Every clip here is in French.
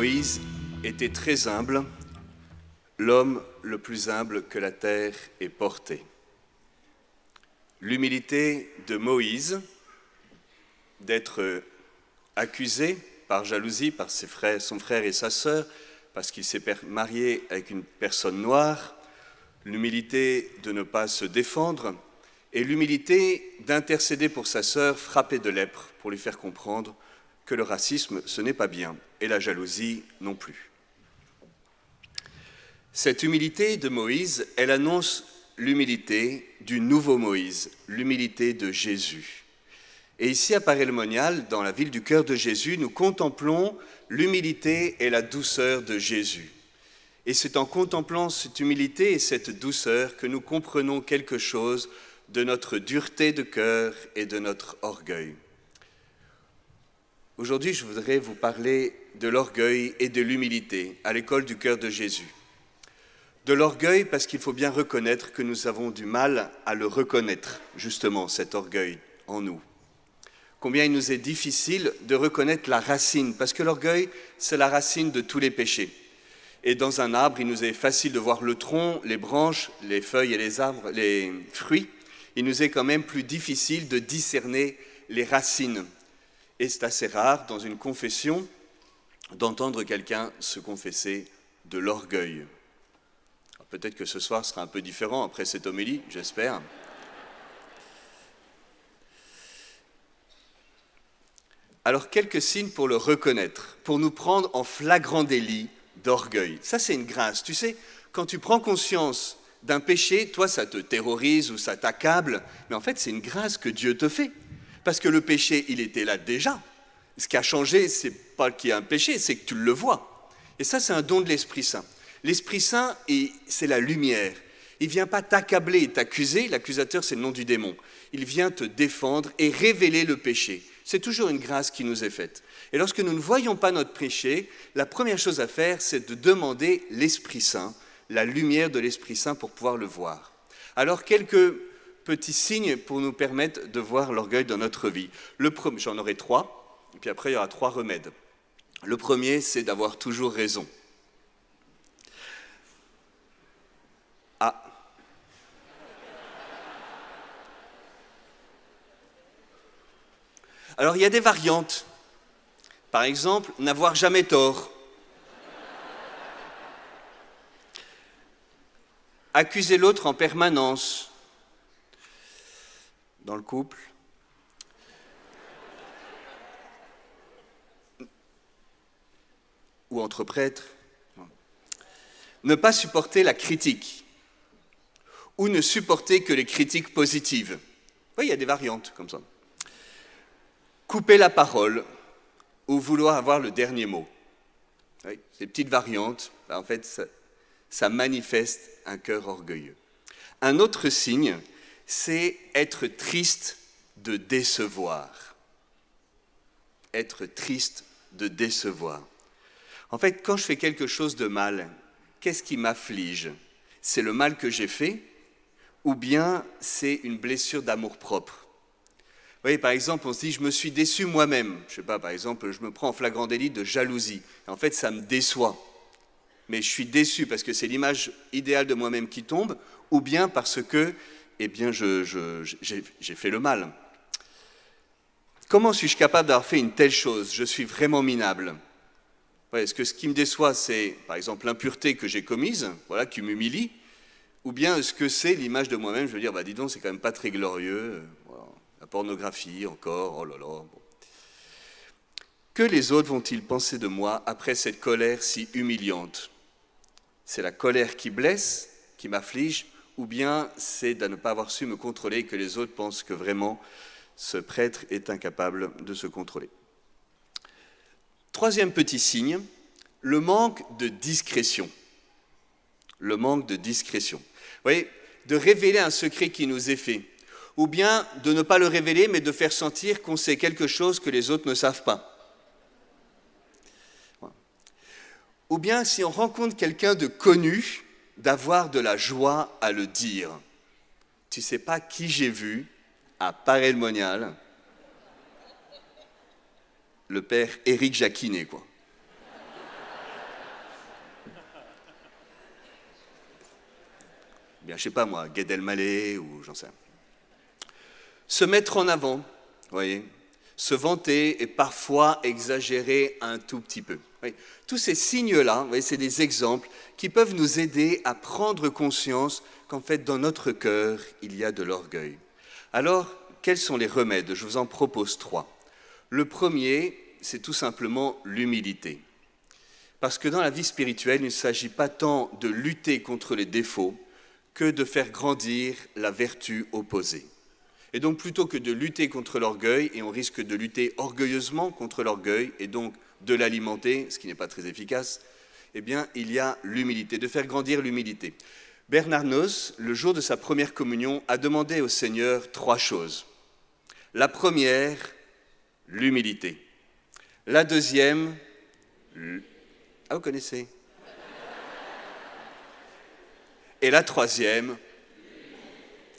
Moïse était très humble, l'homme le plus humble que la terre ait porté. L'humilité de Moïse d'être accusé par jalousie par son frère et sa sœur, parce qu'il s'est marié avec une personne noire, l'humilité de ne pas se défendre, et l'humilité d'intercéder pour sa sœur frappée de lèpre, pour lui faire comprendre que le racisme, ce n'est pas bien, et la jalousie non plus. Cette humilité de Moïse, elle annonce l'humilité du nouveau Moïse, l'humilité de Jésus. Et ici, à Paray-le-Monial, dans la ville du cœur de Jésus, nous contemplons l'humilité et la douceur de Jésus. Et c'est en contemplant cette humilité et cette douceur que nous comprenons quelque chose de notre dureté de cœur et de notre orgueil. Aujourd'hui, je voudrais vous parler de l'orgueil et de l'humilité à l'école du cœur de Jésus. De l'orgueil parce qu'il faut bien reconnaître que nous avons du mal à le reconnaître, justement, cet orgueil en nous. Combien il nous est difficile de reconnaître la racine, parce que l'orgueil, c'est la racine de tous les péchés. Et dans un arbre, il nous est facile de voir le tronc, les branches, les feuilles et les fruits. Il nous est quand même plus difficile de discerner les racines. Et c'est assez rare, dans une confession, d'entendre quelqu'un se confesser de l'orgueil. Peut-être que ce soir sera un peu différent après cette homélie, j'espère. Alors, quelques signes pour le reconnaître, pour nous prendre en flagrant délit d'orgueil. Ça, c'est une grâce. Tu sais, quand tu prends conscience d'un péché, toi, ça te terrorise ou ça t'accable, mais en fait, c'est une grâce que Dieu te fait. Parce que le péché, il était là déjà. Ce qui a changé, c'est pas qu'il y a un péché, c'est que tu le vois. Et ça, c'est un don de l'Esprit Saint. L'Esprit Saint, c'est la lumière. Il ne vient pas t'accabler et t'accuser, l'accusateur, c'est le nom du démon. Il vient te défendre et révéler le péché. C'est toujours une grâce qui nous est faite. Et lorsque nous ne voyons pas notre péché, la première chose à faire, c'est de demander l'Esprit Saint, la lumière de l'Esprit Saint pour pouvoir le voir. Alors, quelques petits signes pour nous permettre de voir l'orgueil dans notre vie. J'en aurai 3, et puis après, il y aura 3 remèdes. Le premier, c'est d'avoir toujours raison. Ah. Alors, il y a des variantes. Par exemple, n'avoir jamais tort. Accuser l'autre en permanence. Dans le couple. Ou entre prêtres. Ne pas supporter la critique. Ou ne supporter que les critiques positives. Oui, il y a des variantes comme ça. Couper la parole ou vouloir avoir le dernier mot. Oui, ces petites variantes, en fait, ça manifeste un cœur orgueilleux. Un autre signe, c'est être triste de décevoir. Être triste de décevoir. En fait, quand je fais quelque chose de mal, qu'est-ce qui m'afflige? C'est le mal que j'ai fait ou bien c'est une blessure d'amour-propre? Vous voyez, par exemple, on se dit, je me suis déçu moi-même. Je ne sais pas, par exemple, je me prends en flagrant délit de jalousie. En fait, ça me déçoit. Mais je suis déçu parce que c'est l'image idéale de moi-même qui tombe, ou bien parce que, eh bien, j'ai fait le mal. Comment suis-je capable d'avoir fait une telle chose? Je suis vraiment minable. Ouais, est-ce que ce qui me déçoit, c'est, par exemple, l'impureté que j'ai commise, voilà, qui m'humilie, ou bien est-ce que c'est l'image de moi-même? Je veux dire, dis donc, c'est quand même pas très glorieux. Voilà. La pornographie, encore, oh là là. Bon. Que les autres vont-ils penser de moi après cette colère si humiliante? C'est la colère qui blesse, qui m'afflige, ou bien c'est de ne pas avoir su me contrôler et que les autres pensent que vraiment ce prêtre est incapable de se contrôler. Troisième petit signe, le manque de discrétion. Le manque de discrétion. Vous voyez, de révéler un secret qui nous est fait. Ou bien de ne pas le révéler, mais de faire sentir qu'on sait quelque chose que les autres ne savent pas. Ou bien, si on rencontre quelqu'un de connu, d'avoir de la joie à le dire. Tu ne sais pas qui j'ai vu à Paray-le-Monial, le père Éric Jacquinet, quoi. bien, je sais pas moi, Gad Elmaleh ou j'en sais rien. Se mettre en avant, vous voyez, se vanter et parfois exagérer un tout petit peu. Oui. Tous ces signes-là, vous voyez, c'est des exemples qui peuvent nous aider à prendre conscience qu'en fait, dans notre cœur, il y a de l'orgueil. Alors, quels sont les remèdes? Je vous en propose 3. Le premier, c'est tout simplement l'humilité. Parce que dans la vie spirituelle, il ne s'agit pas tant de lutter contre les défauts que de faire grandir la vertu opposée. Et donc, plutôt que de lutter contre l'orgueil, et on risque de lutter orgueilleusement contre l'orgueil, et donc de l'alimenter, ce qui n'est pas très efficace, eh bien, il y a l'humilité, de faire grandir l'humilité. Bernard Noss, le jour de sa première communion, a demandé au Seigneur 3 choses. La première, l'humilité. La deuxième, ah, vous connaissez. Et la troisième,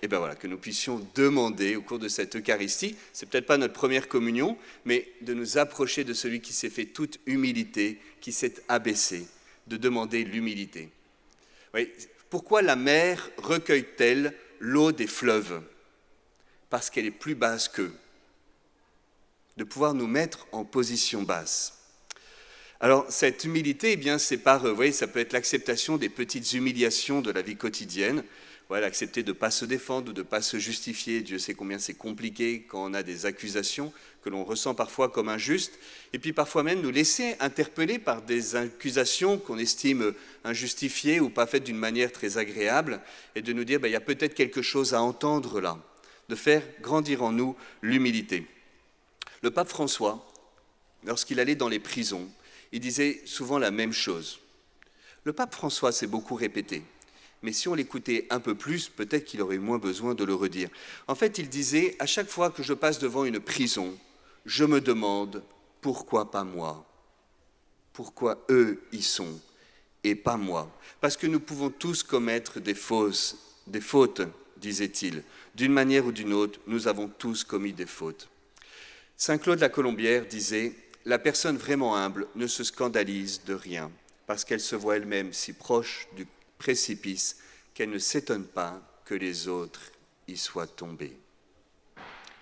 et bien voilà, que nous puissions demander au cours de cette Eucharistie, c'est peut-être pas notre première communion, mais de nous approcher de celui qui s'est fait toute humilité, qui s'est abaissé, de demander l'humilité. Oui, pourquoi la mer recueille-t-elle l'eau des fleuves? Parce qu'elle est plus basse qu'eux. De pouvoir nous mettre en position basse. Alors, cette humilité, eh bien, c'est par, vous voyez, ça peut être l'acceptation des petites humiliations de la vie quotidienne. Voilà, accepter de ne pas se défendre ou de ne pas se justifier. Dieu sait combien c'est compliqué quand on a des accusations que l'on ressent parfois comme injustes. Et puis parfois même nous laisser interpeller par des accusations qu'on estime injustifiées ou pas faites d'une manière très agréable. Et de nous dire, il y a peut-être quelque chose à entendre là. De faire grandir en nous l'humilité. Le pape François, lorsqu'il allait dans les prisons, il disait souvent la même chose. Le pape François s'est beaucoup répété. Mais si on l'écoutait un peu plus, peut-être qu'il aurait moins besoin de le redire. En fait, il disait, à chaque fois que je passe devant une prison, je me demande, pourquoi pas moi? Pourquoi eux y sont et pas moi? Parce que nous pouvons tous commettre des fautes, disait-il. D'une manière ou d'une autre, nous avons tous commis des fautes. Saint Claude la Colombière disait, la personne vraiment humble ne se scandalise de rien, parce qu'elle se voit elle-même si proche du précipice qu'elle ne s'étonne pas que les autres y soient tombés.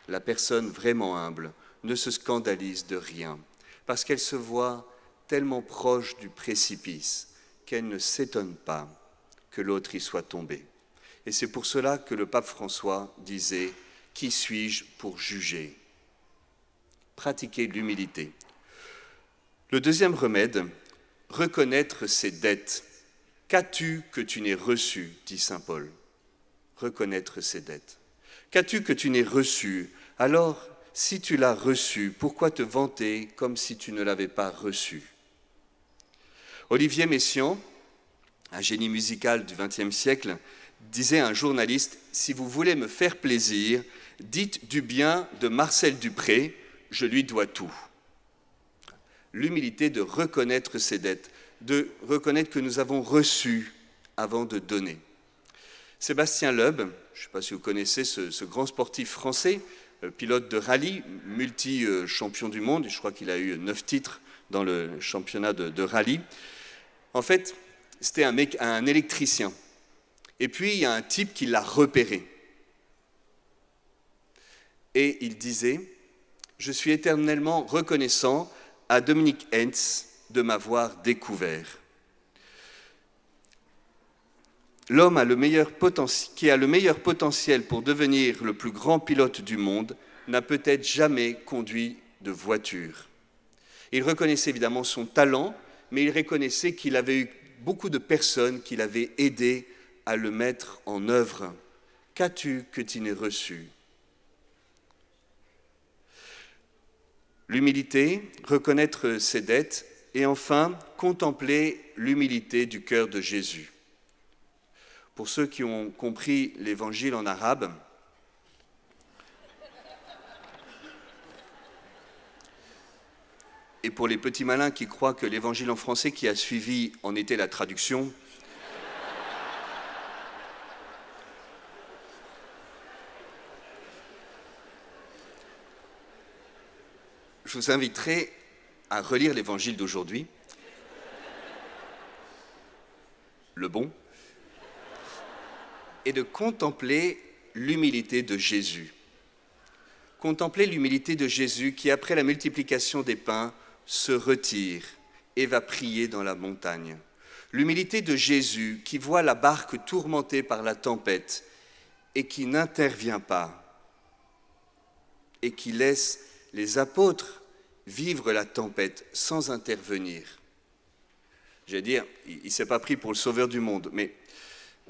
La personne vraiment humble ne se scandalise de rien, parce qu'elle se voit tellement proche du précipice qu'elle ne s'étonne pas que l'autre y soit tombé. Et c'est pour cela que le pape François disait « Qui suis-je pour juger ?» Pratiquer l'humilité. Le deuxième remède, reconnaître ses dettes. Qu'as-tu que tu n'aies reçu, dit saint Paul. Reconnaître ses dettes. Qu'as-tu que tu n'aies reçu? Alors, si tu l'as reçu, pourquoi te vanter comme si tu ne l'avais pas reçu? Olivier Messiaen, un génie musical du XXe siècle, disait à un journaliste « Si vous voulez me faire plaisir, dites du bien de Marcel Dupré, je lui dois tout. » L'humilité de reconnaître ses dettes, de reconnaître que nous avons reçu avant de donner. Sébastien Loeb, je ne sais pas si vous connaissez ce grand sportif français, pilote de rallye, multi-champion du monde, je crois qu'il a eu 9 titres dans le championnat de rallye. En fait, c'était un électricien. Et puis, il y a un type qui l'a repéré. Et il disait, « Je suis éternellement reconnaissant à Dominique Hentz de m'avoir découvert. » L'homme qui a le meilleur potentiel pour devenir le plus grand pilote du monde n'a peut-être jamais conduit de voiture. Il reconnaissait évidemment son talent, mais il reconnaissait qu'il avait eu beaucoup de personnes qui l'avaient aidé à le mettre en œuvre. Qu'as-tu que tu n'aies reçu? L'humilité, reconnaître ses dettes, et enfin, contempler l'humilité du cœur de Jésus. Pour ceux qui ont compris l'évangile en arabe, et pour les petits malins qui croient que l'évangile en français qui a suivi en était la traduction, je vous inviterai à relire l'évangile d'aujourd'hui, le bon, est de contempler l'humilité de Jésus. Contempler l'humilité de Jésus qui, après la multiplication des pains, se retire et va prier dans la montagne. L'humilité de Jésus qui voit la barque tourmentée par la tempête et qui n'intervient pas et qui laisse les apôtres vivre la tempête sans intervenir. J'allais dire, il ne s'est pas pris pour le sauveur du monde, mais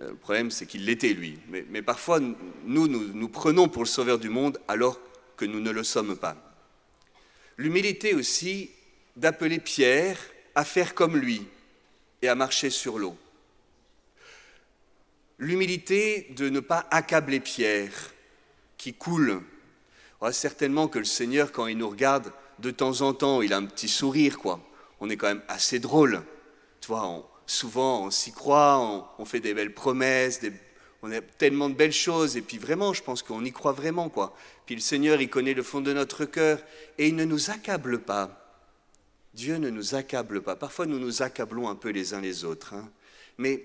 le problème c'est qu'il l'était lui. Mais parfois, nous prenons pour le sauveur du monde alors que nous ne le sommes pas. L'humilité aussi d'appeler Pierre à faire comme lui et à marcher sur l'eau. L'humilité de ne pas accabler Pierre qui coule. Certainement que le Seigneur, quand il nous regarde, de temps en temps, il a un petit sourire, quoi. On est quand même assez drôle. Tu vois, souvent, on s'y croit, on fait des belles promesses, on a tellement de belles choses, et puis vraiment, je pense qu'on y croit vraiment, quoi. Puis le Seigneur, il connaît le fond de notre cœur, et il ne nous accable pas. Dieu ne nous accable pas. Parfois, nous nous accablons un peu les uns les autres, hein. Mais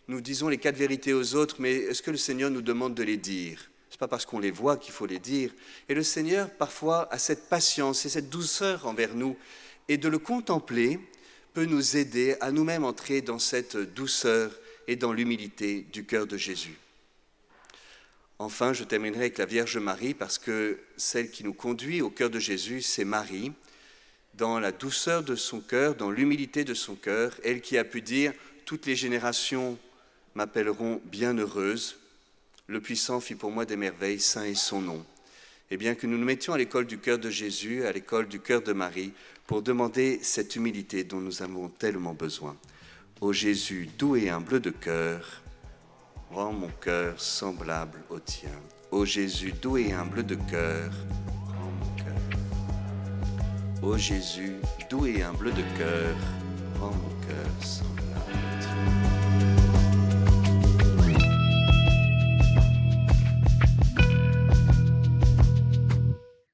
nous disons les 4 vérités aux autres, mais est-ce que le Seigneur nous demande de les dire ? Ce n'est pas parce qu'on les voit qu'il faut les dire. Et le Seigneur, parfois, a cette patience et cette douceur envers nous, et de le contempler peut nous aider à nous-mêmes entrer dans cette douceur et dans l'humilité du cœur de Jésus. Enfin, je terminerai avec la Vierge Marie, parce que celle qui nous conduit au cœur de Jésus, c'est Marie, dans la douceur de son cœur, dans l'humilité de son cœur, elle qui a pu dire « Toutes les générations m'appelleront bienheureuse, le puissant fit pour moi des merveilles, saint est son nom ». Et bien que nous nous mettions à l'école du cœur de Jésus, à l'école du cœur de Marie, pour demander cette humilité dont nous avons tellement besoin. Ô Jésus, doux et humble de cœur, rends mon cœur semblable au tien. Ô Jésus, doux et humble de cœur, rends mon cœur. Ô Jésus, doux et humble de cœur, rends mon cœur semblable au tien.